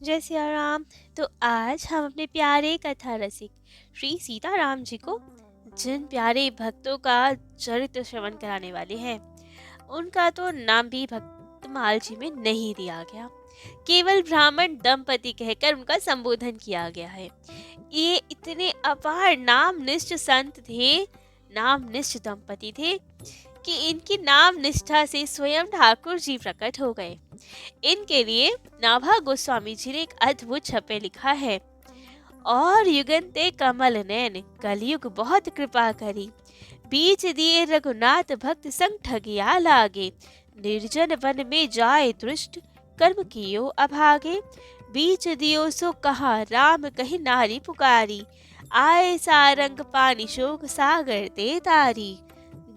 जय सिया राम। तो आज हम अपने प्यारे कथा रसिक श्री सीताराम जी को जिन प्यारे भक्तों का चरित्र श्रवण कराने वाले हैं, उनका तो नाम भी भक्तमाल जी में नहीं दिया गया, केवल ब्राह्मण दंपति कहकर उनका संबोधन किया गया है। ये इतने अपार नामनिष्ठ संत थे, नामनिष्ठ दंपति थे कि इनकी नाम निष्ठा से स्वयं ठाकुर जी प्रकट हो गए। इनके लिए नाभा गोस्वामी जी ने एक अद्भुत छपे लिखा है। और युगंते कमल नैन कलयुग बहुत कृपा करी, बीच दिए रघुनाथ भक्त संग ठगिया लागे, निर्जन वन में जाए दृष्ट कर्म कियो अभागे, बीच दियो सो कहा राम कही नारी पुकारी, आए सारंग पानी शोक सागर ते तारी,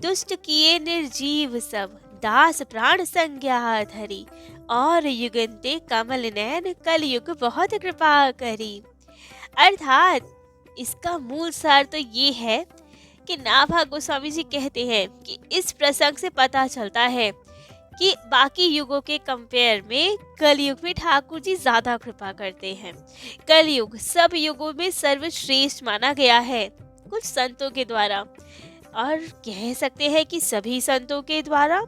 दुष्ट किए निर्जीव सब दास प्राण संज्ञा धरी, और युगंते कमल नैन कलयुग बहुत कृपा करी। अर्थात इसका मूल सार तो ये है कि नाभा गोस्वामी जी कहते हैं कि इस प्रसंग से पता चलता है कि बाकी युगों के कंपेयर में कलयुग में ठाकुर जी ज्यादा कृपा करते हैं। कलयुग सब युगों में सर्वश्रेष्ठ माना गया है कुछ संतों के द्वारा, और कह सकते हैं कि सभी संतों के द्वारा।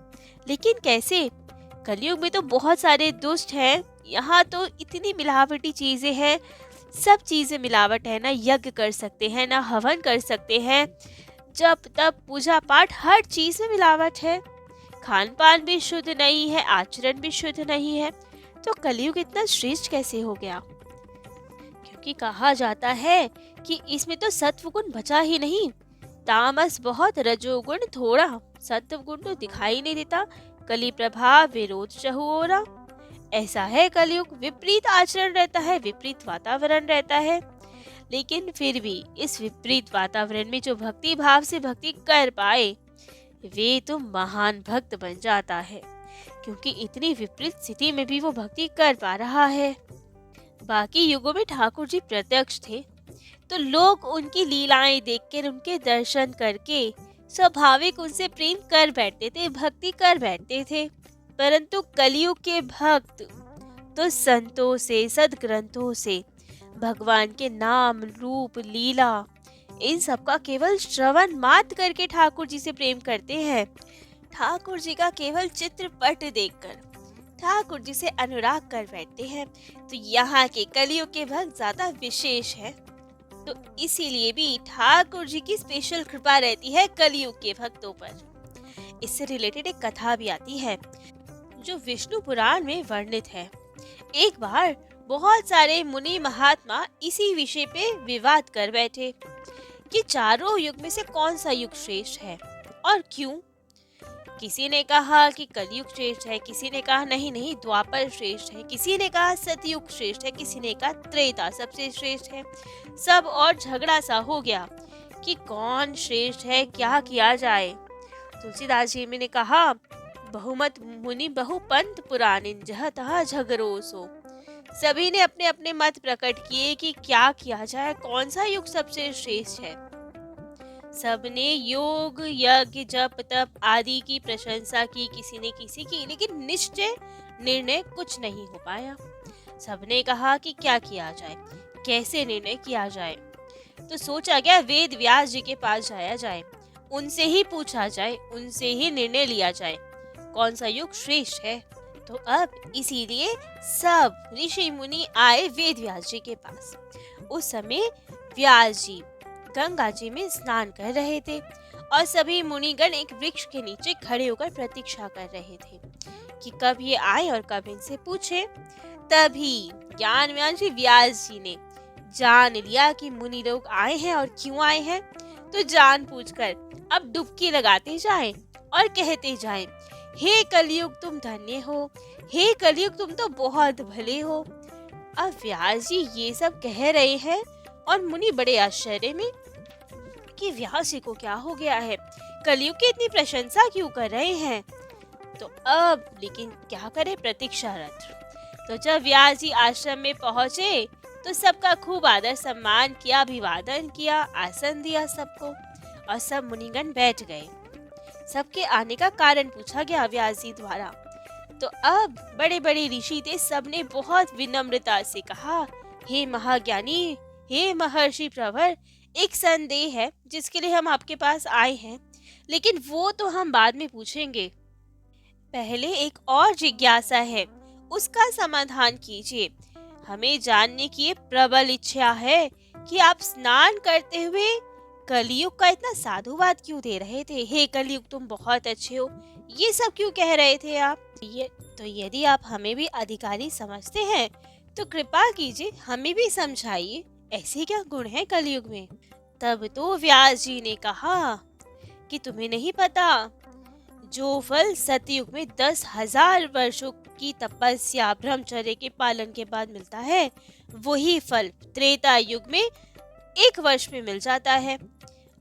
लेकिन कैसे? कलयुग में तो बहुत सारे दुष्ट हैं, यहाँ तो इतनी मिलावटी चीजें हैं, सब चीजें मिलावट है, ना यज्ञ कर सकते हैं, ना हवन कर सकते हैं, जब तब पूजा पाठ हर चीज में मिलावट है, खान पान भी शुद्ध नहीं है, आचरण भी शुद्ध नहीं है। तो कलयुग इतना श्रेष्ठ कैसे हो गया? क्योंकि कहा जाता है कि इसमें तो सत्व गुण बचा ही नहीं, तामस बहुत रजोगुण थोड़ा, सत्व गुण तो दिखाई नहीं देता, कली प्रभाव विरोध चहुओरा। ऐसा है कलयुग, विपरीत आचरण रहता है, विपरीत वातावरण रहता है। लेकिन फिर भी इस विपरीत वातावरण में जो भक्ति भाव से भक्ति कर पाए, वे तो महान भक्त बन जाता है, क्योंकि इतनी विपरीत स्थिति में भी वो भक्ति कर पा रहा है। बाकी युगों में ठाकुर जी प्रत्यक्ष थे, तो लोग उनकी लीलाएं देखकर, उनके दर्शन करके स्वाभाविक उनसे प्रेम कर बैठते थे, भक्ति कर बैठते थे। परंतु कलयुग के भक्त तो संतों से, सदग्रंथों से, भगवान के नाम रूप लीला इन सब का केवल श्रवण मात्र करके ठाकुर जी से प्रेम करते हैं। ठाकुर जी का केवल चित्रपट देखकर ठाकुर जी से अनुराग कर बैठते हैं। तो यहाँ के कलयुग के भक्त ज्यादा विशेष हैं, तो इसीलिए भी ठाकुर जी की स्पेशल कृपा रहती है कलयुग के भक्तों पर। इससे रिलेटेड एक कथा भी आती है जो विष्णु पुराण में वर्णित है। एक बार बहुत सारे मुनि महात्मा इसी विषय पे विवाद कर बैठे कि चारों युग में से कौन सा युग श्रेष्ठ है और क्यों। किसी ने कहा कि कलयुग श्रेष्ठ है, किसी ने कहा नहीं नहीं द्वापर श्रेष्ठ है, किसी ने कहा सतयुग श्रेष्ठ है, किसी ने कहा त्रेता सबसे श्रेष्ठ है। सब और झगड़ा सा हो गया कि कौन श्रेष्ठ है, क्या किया जाए। तुलसीदास जी ने कहा, बहुमत मुनि बहुपंथ पुरानिन जह तह झगड़ो सो। सभी ने अपने अपने मत प्रकट किए कि क्या किया जाए, कौन सा युग सबसे श्रेष्ठ है। सबने योग यज्ञ जप तप आदि की प्रशंसा की, किसी ने किसी की, लेकिन निश्चय निर्णय कुछ नहीं हो पाया। सबने कहा कि क्या किया जाए, कैसे निर्णय किया जाए। तो सोचा गया वेद व्यास जी के पास जाया जाए, उनसे ही पूछा जाए, उनसे ही निर्णय लिया जाए कौन सा युग श्रेष्ठ है। तो अब इसीलिए सब ऋषि मुनि आए वेद व्यास जी के पास। उस समय व्यास जी गंगा जी में स्नान कर रहे थे और सभी मुनिगण एक वृक्ष के नीचे खड़े होकर प्रतीक्षा कर रहे थे कि कब ये आए और कब इनसे पूछे। तभी ज्ञानवान श्री व्यास जी ने जान लिया कि मुनि लोग आए हैं और क्यों आए हैं, तो जान पूछकर अब डुबकी लगाते जाएं और कहते जाएं, हे कलयुग तुम धन्य हो, हे कलयुग तुम तो बहुत भले हो। अब व्यास जी ये सब कह रहे हैं और मुनि बड़े आश्चर्य में कि व्यास जी को क्या हो गया है, कलयुग की इतनी प्रशंसा क्यों कर रहे हैं। तो अब लेकिन क्या करे, प्रतीक्षारत। तो जब व्यास जी आश्रम में पहुंचे तो सबका खूब आदर सम्मान किया, अभिवादन किया, आसन दिया सबको, और सब मुनिगण बैठ गए। सबके आने का कारण पूछा गया व्यास जी द्वारा। तो अब बड़े बड़े ऋषि थे, सबने बहुत विनम्रता से कहा, हे महाज्ञानी, हे महर्षि प्रवर, एक संदेह है जिसके लिए हम आपके पास आए हैं, लेकिन वो तो हम बाद में पूछेंगे। पहले एक और जिज्ञासा है, उसका समाधान कीजिए। हमें जानने की ये प्रबल इच्छा है कि आप स्नान करते हुए कलयुग का इतना साधुवाद क्यों दे रहे थे। हे कलयुग, तुम बहुत अच्छे हो, ये सब क्यों कह रहे थे आप? तो यदि आप हमें भी अधिकारी समझते हैं तो कृपा कीजिए, हमें भी समझाइए, ऐसे क्या गुण है कलयुग में। तब तो व्यास जी ने कहा कि तुम्हें नहीं पता, जो फल सतयुग में 10,000 वर्षों की तपस्या ब्रह्मचर्य के पालन के बाद मिलता है, वही फल त्रेता युग में 1 वर्ष में मिल जाता है,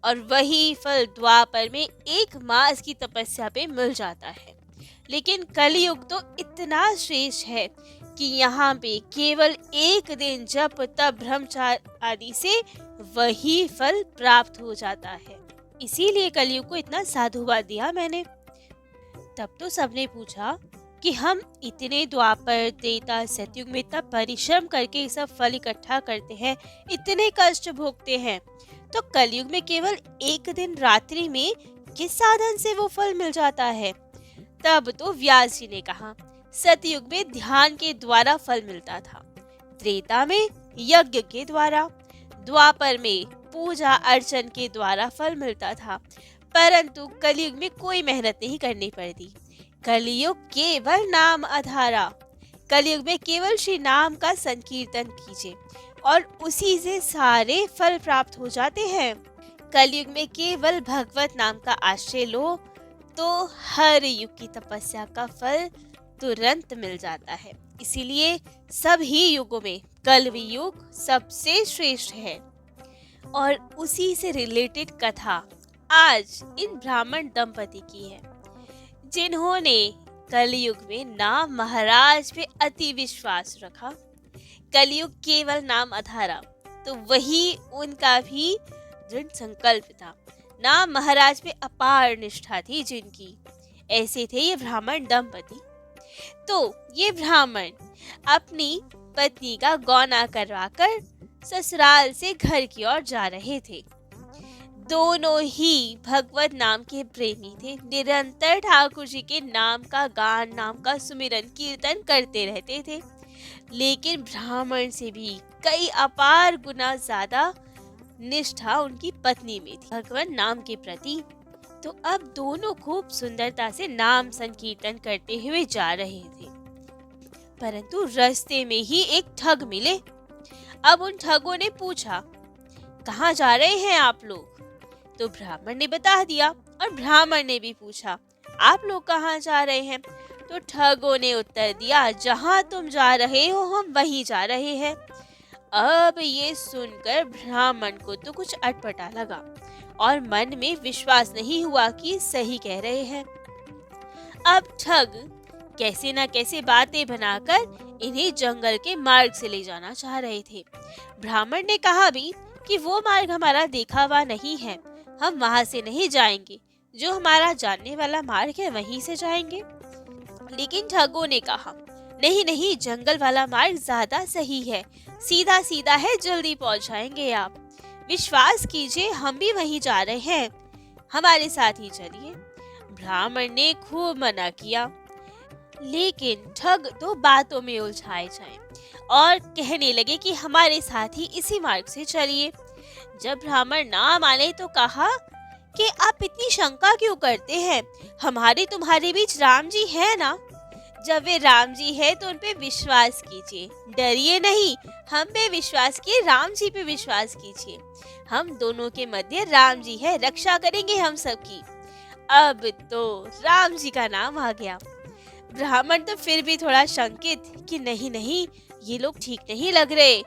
और वही फल द्वापर में 1 मास की तपस्या पे मिल जाता है। लेकिन कलयुग तो इतना श्रेष्ठ है कि यहाँ पे केवल 1 दिन जप तप ब्रह्मचार्य आदि से वही फल प्राप्त हो जाता है। इसीलिए कलयुग को इतना साधुवाद दिया मैंने। तब तो सबने पूछा कि हम इतने द्वापर त्रेता सतयुग में इतना परिश्रम करके ये सब फल इकट्ठा करते हैं, इतने कष्ट भोगते हैं, तो कलयुग में केवल 1 दिन रात्रि में किस साधन से वो फल मिल जाता है। तब तो व्यास जी ने कहा, सतयुग में ध्यान के द्वारा फल मिलता था, त्रेता में यज्ञ के द्वारा, द्वापर में पूजा अर्चन के द्वारा फल मिलता था, परंतु कलयुग में कोई मेहनत नहीं करनी पड़ती। कलयुग केवल नाम आधारा। कलयुग में केवल श्री नाम का संकीर्तन कीजिए और उसी से सारे फल प्राप्त हो जाते हैं। कलयुग में केवल भगवत नाम का आश्रय लो तो हर युग की तपस्या का फल तुरंत मिल जाता है। इसीलिए सभी युगों में कलयुग सबसे श्रेष्ठ है। और उसी से रिलेटेड कथा आज इन ब्राह्मण दंपति की है, जिन्होंने कलयुग में नाम महाराज पे अति विश्वास रखा। कलयुग केवल नाम आधारा, तो वही उनका भी दृढ़ संकल्प था। नाम महाराज पे अपार निष्ठा थी जिनकी। ऐसे थे ये ब्राह्मण दंपति। तो ये ब्राह्मण अपनी पत्नी का गौना करवाकर ससुराल से घर की ओर जा रहे थे। दोनों ही भगवत नाम के प्रेमी थे, निरंतर ठाकुर जी के नाम का गान, नाम का सुमिरन कीर्तन करते रहते थे। लेकिन ब्राह्मण से भी कई अपार गुना ज्यादा निष्ठा उनकी पत्नी में थी भगवान नाम के प्रति। तो अब दोनों खूब सुंदरता से नाम संकीर्तन करते हुए जा रहे थे, परंतु रास्ते में ही एक ठग मिले। अब उन ठगों ने पूछा, कहाँ जा रहे हैं आप लोग? तो ब्राह्मण ने बता दिया, और ब्राह्मण ने भी पूछा, आप लोग कहाँ जा रहे हैं? तो ठगों ने उत्तर दिया, जहाँ तुम जा रहे हो हम वहीं जा रहे हैं। अब ये सुनकर ब्राह्मण को तो कुछ अटपटा लगा और मन में विश्वास नहीं हुआ कि सही कह रहे हैं। अब ठग कैसे न कैसे बातें बनाकर इन्हें जंगल के मार्ग से ले जाना चाह रहे थे। ब्राह्मण ने कहा भी कि वो मार्ग हमारा देखा हुआ नहीं है, हम वहां से नहीं जाएंगे, जो हमारा जानने वाला मार्ग है वहीं से जाएंगे। लेकिन ठगों ने कहा, नहीं नहीं, जंगल वाला मार्ग ज्यादा सही है, सीधा सीधा है, जल्दी पहुंच जाएंगे आप। विश्वास कीजिए, हम भी वहीं जा रहे हैं, हमारे साथ ही चलिए। ब्राह्मण ने खूब मना किया, लेकिन ठग तो बातों में उलझाए जाए और कहने लगे कि हमारे साथ ही इसी मार्ग से चलिए। जब ब्राह्मण ना माने तो कहा कि आप इतनी शंका क्यों करते हैं, हमारे तुम्हारे बीच राम जी है ना, जब वे राम जी है तो उन पे विश्वास कीजिए, डरिए नहीं, हम पे विश्वास किए, राम जी पे विश्वास कीजिए, हम दोनों के मध्य राम जी है, रक्षा करेंगे हम सबकी। अब तो राम जी का नाम आ गया। ब्राह्मण तो फिर भी थोड़ा शंकित कि नहीं नहीं, ये लोग ठीक नहीं लग रहे,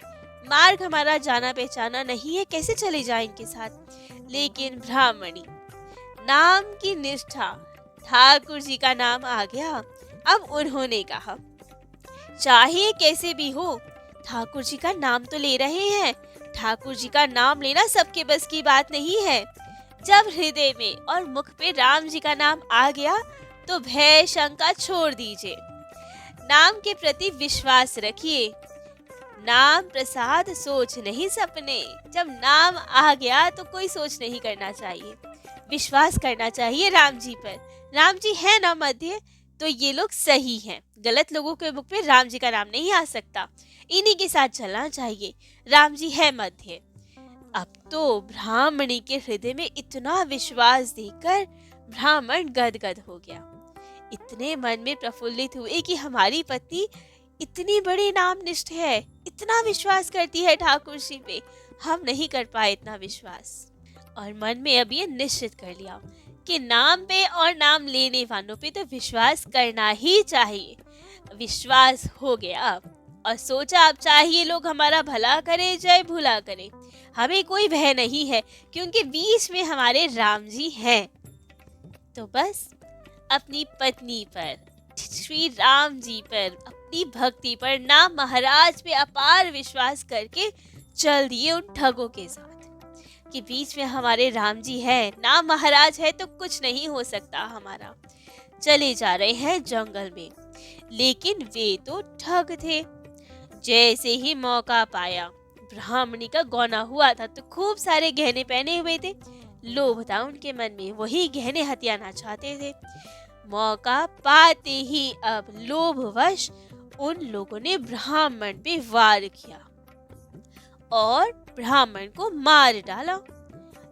मार्ग हमारा जाना पहचाना नहीं है, कैसे चले जाए इनके साथ। लेकिन ब्राह्मणी नाम की निष्ठा, ठाकुर जी का नाम आ गया। अब उन्होंने कहा, चाहे कैसे भी हो, ठाकुर जी का नाम तो ले रहे हैं, ठाकुर जी का नाम लेना सबके बस की बात नहीं है। जब हृदय में और मुख पे राम जी का नाम आ गया तो भय शंका छोड़ दीजिए, नाम के प्रति विश्वास रखिए। नाम प्रसाद सोच नहीं सपने। जब नाम आ गया तो कोई सोच नहीं करना चाहिए, विश्वास करना चाहिए राम जी पर। राम जी है ना मध्य, तो ये लोग सही हैं। गलत लोगों के मुख पे राम जी का नाम नहीं आ सकता, इन्हीं के साथ चलना चाहिए। राम जी है मध्य। अब तो ब्राह्मणी के हृदय में इतना विश्वास देखकर ब्राह्मण गदगद हो गया। इतने मन में प्रफुल्लित हुए कि हमारी पत्नी इतनी बड़ी नामनिष्ठ है, इतना विश्वास करती है ठाकुर जी पे, हम नहीं कर पाए इतना विश्वास। और मन में अब ये निश्चित कर लिया कि नाम पे और नाम लेने वालों पे तो विश्वास करना ही चाहिए। विश्वास हो गया अब, और सोचा अब चाहिए लोग हमारा भला करे चाहे भुला करे, हमें कोई भय नहीं है, क्योंकि बीच में हमारे राम जी हैं। तो बस अपनी पत्नी पर, श्री राम जी पर, अपनी भक्ति पर, नाम महाराज पे अपार विश्वास करके चल दिए उन ठगों के साथ कि बीच में हमारे राम जी हैं, नाम महाराज है तो कुछ नहीं हो सकता हमारा। चले जा रहे हैं जंगल में, लेकिन वे तो ठग थे। जैसे ही मौका पाया, ब्राह्मणी का गौना हुआ था तो खूब सारे गहने पहने हुए थे, लोभ था उनके मन में, वही गहने हथियाना चाहते थे। मौका पाते ही अब लोभवश उन लोगों ने ब्राह्मण पे वार किया और ब्राह्मण को मार डाला।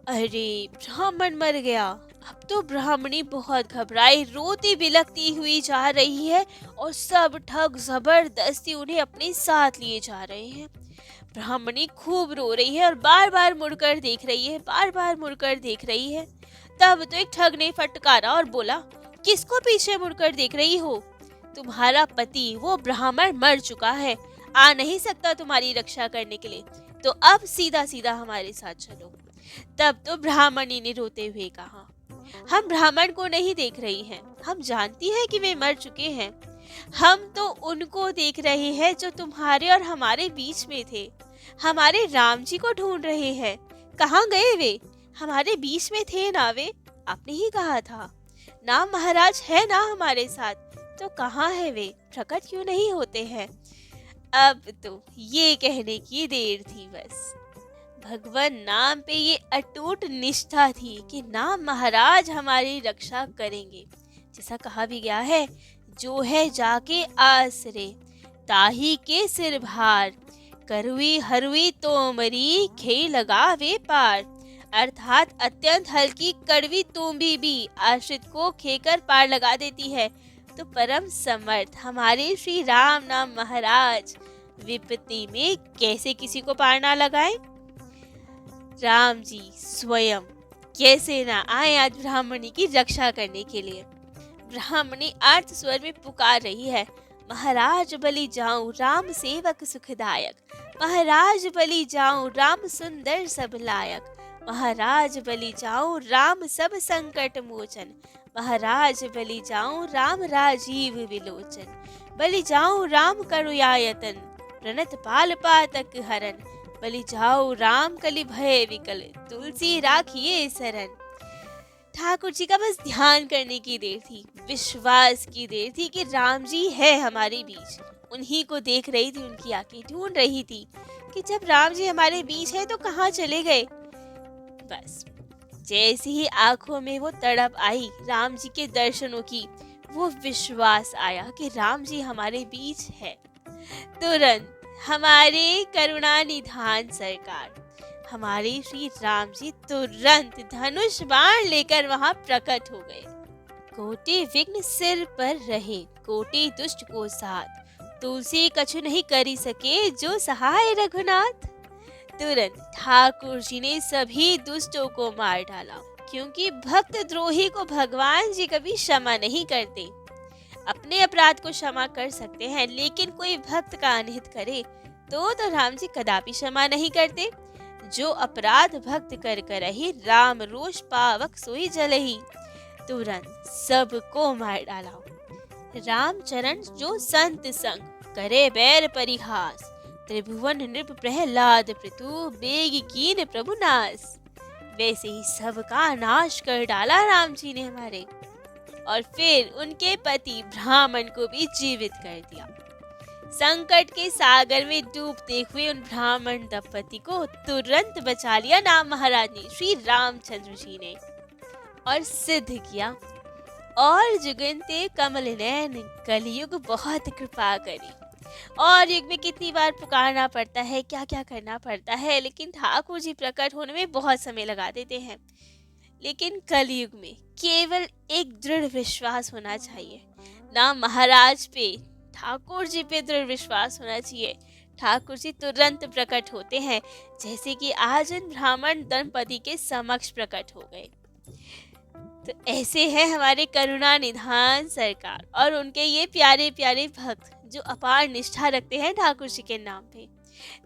अरे ब्राह्मण मर गया। अब तो ब्राह्मणी बहुत घबराई, रोती बिलखती हुई जा रही है और सब ठग जबरदस्ती उन्हें अपने साथ लिए जा रहे हैं। ब्राह्मणी खूब रो रही है और बार बार मुड़कर देख रही है, बार बार मुड़कर देख रही है। तब तो एक ठग ने फटकारा और बोला, किसको पीछे मुड़कर देख रही हो? तुम्हारा पति वो ब्राह्मण मर चुका है, आ नहीं सकता तुम्हारी रक्षा करने के लिए, तो अब सीधा सीधा हमारे साथ चलो। तब तो ब्राह्मणी ने रोते हुए कहा, हम ब्राह्मण को नहीं देख रही हैं, हम जानती हैं कि वे मर चुके हैं। हम तो उनको देख रहे हैं जो तुम्हारे और हमारे बीच में थे, हमारे राम जी को ढूंढ रहे हैं। कहाँ गए वे? हमारे बीच में थे ना वे, आपने ही कहा था। नाम महाराज है ना हमारे साथ, तो कहाँ है वे? प्रकट क्यों नहीं होते हैं? अब तो ये कहने की देर थी। बस भगवान नाम पे ये अटूट निष्ठा थी कि नाम महाराज हमारी रक्षा करेंगे। जैसा कहा भी गया है, जो है जाके आसरे ताही के सिर भार, करुई हरुई तोमरी खे लगावे पार। अर्थात अत्यंत हल्की कड़वी तोमरी भी आश्रित को खेकर पार लगा देती है, तो परम समर्थ हमारे श्री राम नाम महाराज विपत्ति में कैसे किसी को पार ना लगाए। राम जी स्वयं कैसे ना आए आज ब्राह्मणी की रक्षा करने के लिए। ब्राह्मणी आर्त स्वर में पुकार रही है, महाराज बलि जाऊं राम सेवक सुखदायक, महाराज बलि जाऊं राम सुंदर सब लायक, महाराज बलि जाऊं राम सब संकट मोचन, महाराज बलि जाऊं राम राजीव विलोचन, बलि जाऊं राम करुयायतन, प्रणत पाल पातक हरन, बलि जाओ राम कलि भय विकल, तुलसी राखिए शरण। ठाकुर जी का बस ध्यान करने की देर थी, विश्वास की देर थी कि राम जी है हमारे बीच। उन्हीं को देख रही थी, उनकी आंखें ढूंढ रही थी कि जब राम जी हमारे बीच है तो कहाँ चले गए। बस जैसे ही आंखों में वो तड़प आई राम जी के दर्शनों की, वो विश्वास आया कि राम जी हमारे बीच है। तुरंत हमारे करुणा निधान सरकार, हमारे श्री राम जी तुरंत धनुष बाण लेकर वहां प्रकट हो गए। कोटि विघ्न सिर पर रहे, कोटि दुष्ट को साथ, तुलसी कछु नहीं करी सके जो सहाय रघुनाथ। तुरंत ठाकुर जी ने सभी दुष्टों को मार डाला, क्योंकि भक्त द्रोही को भगवान जी कभी क्षमा नहीं करते। अपने अपराध को क्षमा कर सकते हैं, लेकिन कोई भक्त का अनहित करे तो राम जी कदापि क्षमा नहीं करते। जो अपराध भक्त कर करही, राम रोष पावक सोई जलही। तुरंत सबको मार डाला। राम चरण जो संत संग, करे बैर परिहास, त्रिभुवन नृप प्रहलाद पृथु, बेग कीन प्रभु नास। वैसे ही सबका नाश कर डाला राम जी ने हमारे। और फिर उनके पति ब्राह्मण को भी जीवित कर दिया। संकट के सागर में डूबते हुए उन ब्राह्मण दंपति को तुरंत बचा लिया ना महारानी श्री रामचंद्र जी ने, और सिद्ध किया, और जुगनते कमल नयन कलयुग बहुत कृपा करी। और युग में कितनी बार पुकारना पड़ता है, क्या क्या करना पड़ता है, लेकिन ठाकुर जी प्रकट होने में बहुत समय लगा देते हैं। लेकिन कलयुग में केवल एक दृढ़ विश्वास होना चाहिए, ना महाराज पे, ठाकुर जी पे दृढ़ विश्वास होना चाहिए। ठाकुर जी तुरंत प्रकट होते हैं, जैसे कि आज इन ब्राह्मण दंपति के समक्ष प्रकट हो गए। तो ऐसे हैं हमारे करुणा निधान सरकार और उनके ये प्यारे प्यारे भक्त जो अपार निष्ठा रखते हैं ठाकुर जी के नाम पे।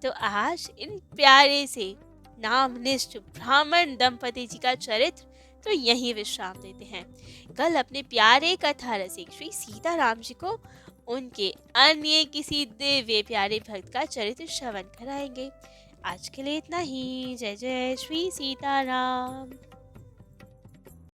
तो आज इन प्यारे से नामनिष्ठ ब्राह्मण दंपति जी का चरित्र तो यही विश्राम देते हैं। कल अपने प्यारे कथा रसिक श्री सीताराम जी को उनके अन्य किसी दिव्य प्यारे भक्त का चरित्र श्रवण कराएंगे। आज के लिए इतना ही। जय जय श्री सीताराम।